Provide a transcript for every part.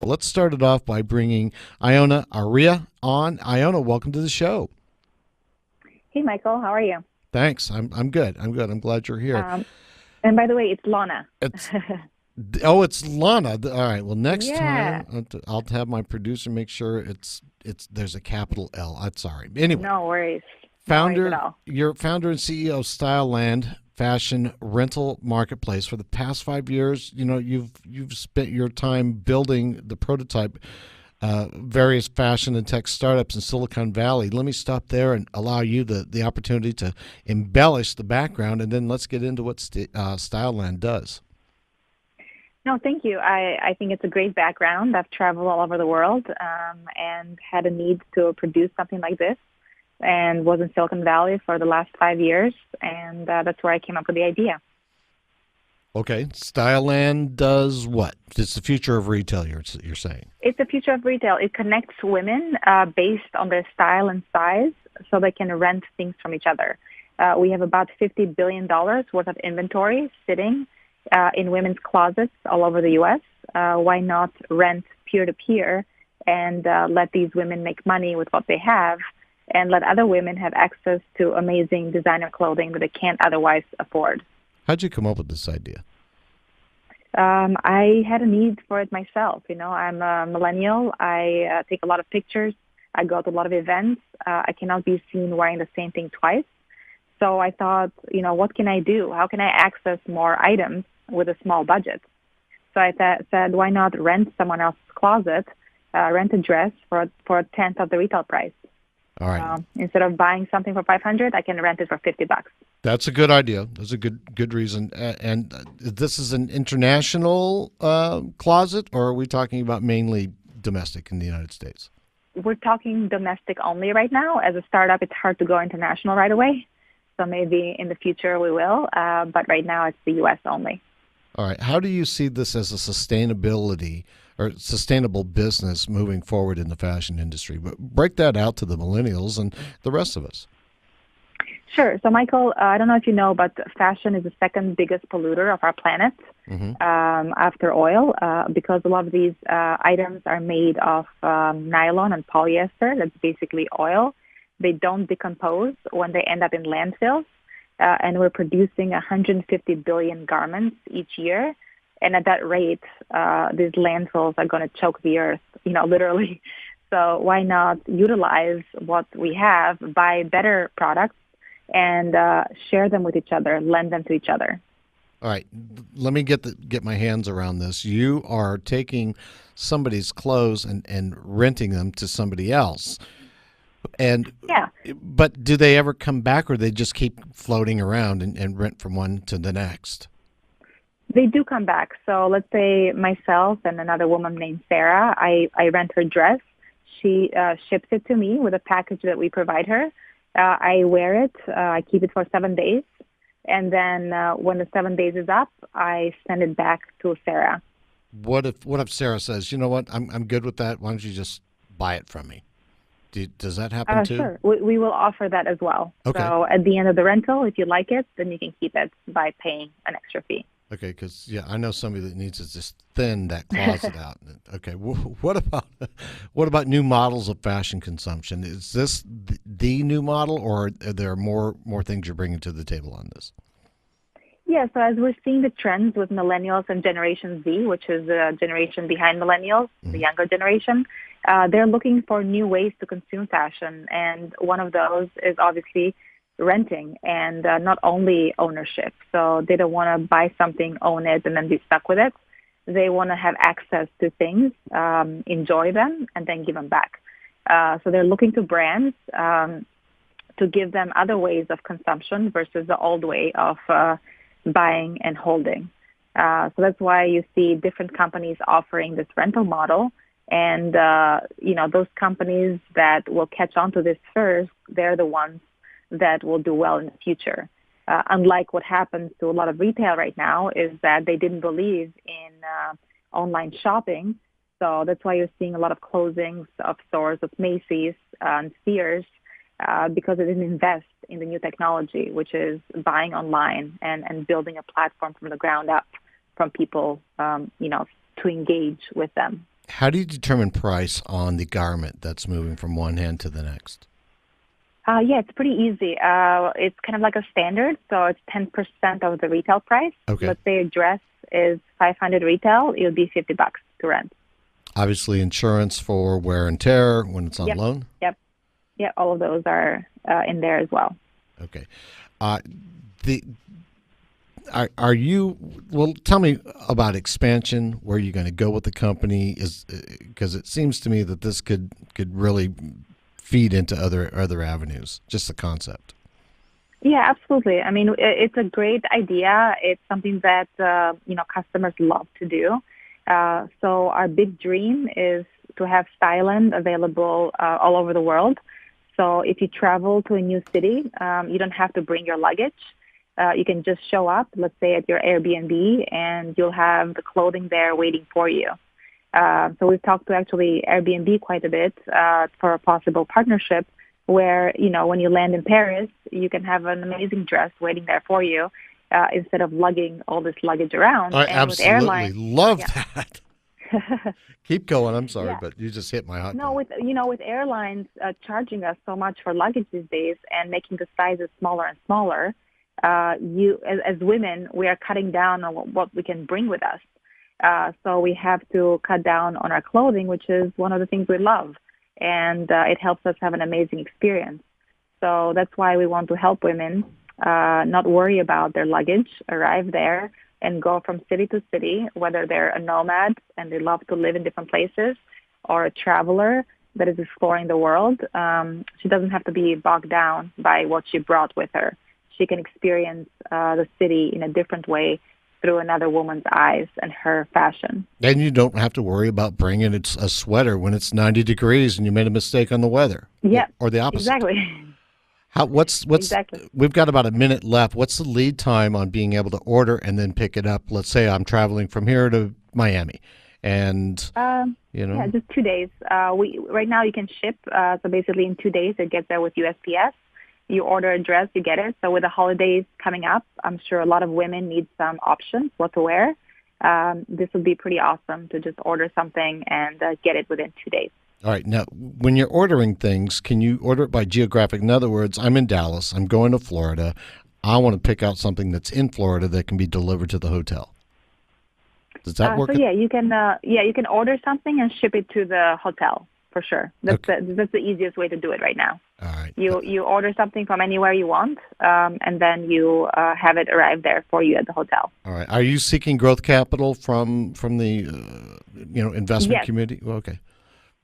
Well, let's start it off by bringing Iona Aria on. Iona, welcome to the show. Hey, Michael, how are you? Thanks. I'm good. I'm good. I'm glad you're here. Um, and by the way, it's Lona. It's it's Lana. All right. Well, next Yeah, time I'll have my producer make sure it's there's a capital L. I'm sorry. Anyway, no worries. No worries at founder, all. you're founder and CEO of Style Land Fashion Rental Marketplace. For the past 5 years, you've spent your time building the prototype various fashion and tech startups in Silicon Valley. Let me stop there and allow you the opportunity to embellish the background, and then let's get into what Styleland does. No, thank you. I think it's a great background. I've traveled all over the world and had a need to produce something like this and was in Silicon Valley for the last 5 years. And that's where I came up with the idea. Okay, Styleland does what? It's the future of retail. You're saying? It's the future of retail. It connects women based on their style and size so they can rent things from each other. We have about $50 billion worth of inventory sitting in women's closets all over the U.S. Why not rent peer-to-peer and let these women make money with what they have and let other women have access to amazing designer clothing that they can't otherwise afford? How'd you come up with this idea? I had a need for it myself. You know, I'm a millennial. I take a lot of pictures. I go to a lot of events. I cannot be seen wearing the same thing twice. So I thought, what can I do? How can I access more items with a small budget? So I said, why not rent someone else's closet, rent a dress for a tenth of the retail price? All right. Instead of buying something for 500, I can rent it for $50. That's a good idea. That's a good reason. And this is an international closet, or are we talking about mainly domestic in the United States? We're talking domestic only right now. As a startup, it's hard to go international right away. So maybe in the future we will, but right now it's the U.S. only. All right. How do you see this as a sustainability or sustainable business moving forward in the fashion industry? But break that out to the millennials and the rest of us. Sure. So, Michael, I don't know if you know, but fashion is the second biggest polluter of our planet Hmm. after oil because a lot of these items are made of nylon and polyester. That's basically oil. They don't decompose when they end up in landfills. And we're producing 150 billion garments each year. And at that rate, these landfills are going to choke the earth, literally. So why not utilize what we have, buy better products, and share them with each other, lend them to each other. All right. Let me get my hands around this. You are taking somebody's clothes and renting them to somebody else. And Yeah, but do they ever come back, or they just keep floating around and rent from one to the next? they do come back. So let's say myself and another woman named Sarah, I rent her dress. She ships it to me with a package that we provide her. I wear it. I keep it for 7 days. And then when the 7 days is up, I send it back to Sarah. What if Sarah says, you know what, I'm good with that. Why don't you just buy it from me? Does that happen too? Sure. We will offer that as well. Okay. So at the end of the rental, if you like it, then you can keep it by paying an extra fee. Okay, because yeah, I know somebody that needs to just thin that closet out. Okay, what about new models of fashion consumption? Is this the new model, or are there more things you're bringing to the table on this? Yeah, so as we're seeing the trends with millennials and Generation Z, which is the generation behind millennials, the Hmm. younger generation, they're looking for new ways to consume fashion. And one of those is obviously renting and not only ownership. So they don't want to buy something, own it, and then be stuck with it. They want to have access to things, enjoy them, and then give them back. So they're looking to brands to give them other ways of consumption versus the old way of buying and holding. So that's why you see different companies offering this rental model. And, those companies that will catch on to this first, they're the ones that will do well in the future. Unlike what happens to a lot of retail right now is that they didn't believe in online shopping. So that's why you're seeing a lot of closings of stores of Macy's and Sears because they didn't invest in the new technology, which is buying online and building a platform from the ground up from people, to engage with them. How do you determine price on the garment that's moving from one hand to the next? Yeah, it's pretty easy. It's kind of like a standard, so it's 10% of the retail price. Okay. Let's say a dress is 500 retail, it would be $50 to rent. Obviously, insurance for wear and tear when it's on Yep, loan. yep, yeah. All of those are in there as well. Okay. Uh, the are you well? Tell me about expansion. Where are you going to go with the company? Is because it seems to me that this could really feed into other avenues. Just the concept. Yeah, absolutely. I mean, it's a great idea. It's something that customers love to do. So our big dream is to have Styland available all over the world. So if you travel to a new city, you don't have to bring your luggage. You can just show up, let's say at your Airbnb, and you'll have the clothing there waiting for you. So we've talked to actually Airbnb quite a bit for a possible partnership where, when you land in Paris, you can have an amazing dress waiting there for you instead of lugging all this luggage around. I and absolutely with airlines, love yeah. that. Keep going. I'm sorry, Yeah. but you just hit my hot No, point. with airlines charging us so much for luggage these days and making the sizes smaller and smaller, as women, we are cutting down on what we can bring with us. So we have to cut down on our clothing, which is one of the things we love, and it helps us have an amazing experience. So that's why we want to help women not worry about their luggage, arrive there, and go from city to city, whether they're a nomad and they love to live in different places, or a traveler that is exploring the world. She doesn't have to be bogged down by what she brought with her. She can experience the city in a different way through another woman's eyes and her fashion. And you don't have to worry about bringing a sweater when it's 90 degrees and you made a mistake on the weather. Yeah, Or the opposite. exactly. What's Exactly. We've got about a minute left. What's the lead time on being able to order and then pick it up? Let's say I'm traveling from here to Miami, and Yeah, just 2 days. We right now you can ship. So basically, in 2 days it gets there with USPS. You order a dress, you get it. So with the holidays coming up, I'm sure a lot of women need some options what to wear. This would be pretty awesome to just order something and get it within 2 days. All right. Now, when you're ordering things, can you order it by geographic? In other words, I'm in Dallas. I'm going to Florida. I want to pick out something that's in Florida that can be delivered to the hotel. Does that work? So yeah, you can order something and ship it to the hotel for sure. That's the easiest way to do it right now. All right. You order something from anywhere you want, and then you have it arrive there for you at the hotel. All right. Are you seeking growth capital from the investment Yes. community? Well, okay.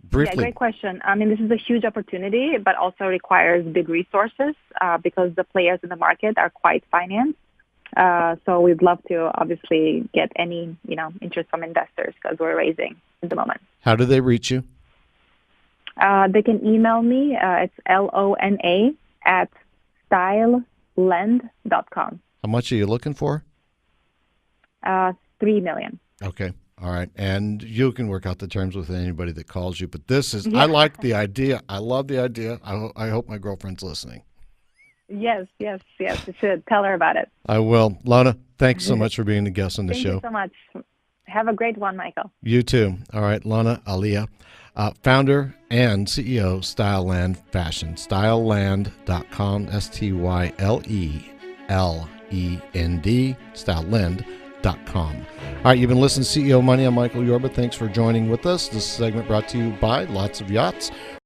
Yeah, Briefly. great question. I mean, this is a huge opportunity, but also requires big resources because the players in the market are quite financed. So we'd love to obviously get any interest from investors because we're raising at the moment. How do they reach you? They can email me. It's LONA at styleland.com. How much are you looking for? $3 million. Okay. All right. And you can work out the terms with anybody that calls you. But this is, I like the idea. I love the idea. I hope my girlfriend's listening. Yes. You should tell her about it. I will. Lona, thanks so much for being a guest on the show. Thank you so much. Have a great one, Michael. You too. All right. Lona Alia, founder and CEO, Styleland Fashion. Styleland.com, STYLELEND, Styleland.com. All right, you've been listening to CEO Money. I'm Michael Yorba. Thanks for joining with us. This segment brought to you by Lots of Yachts.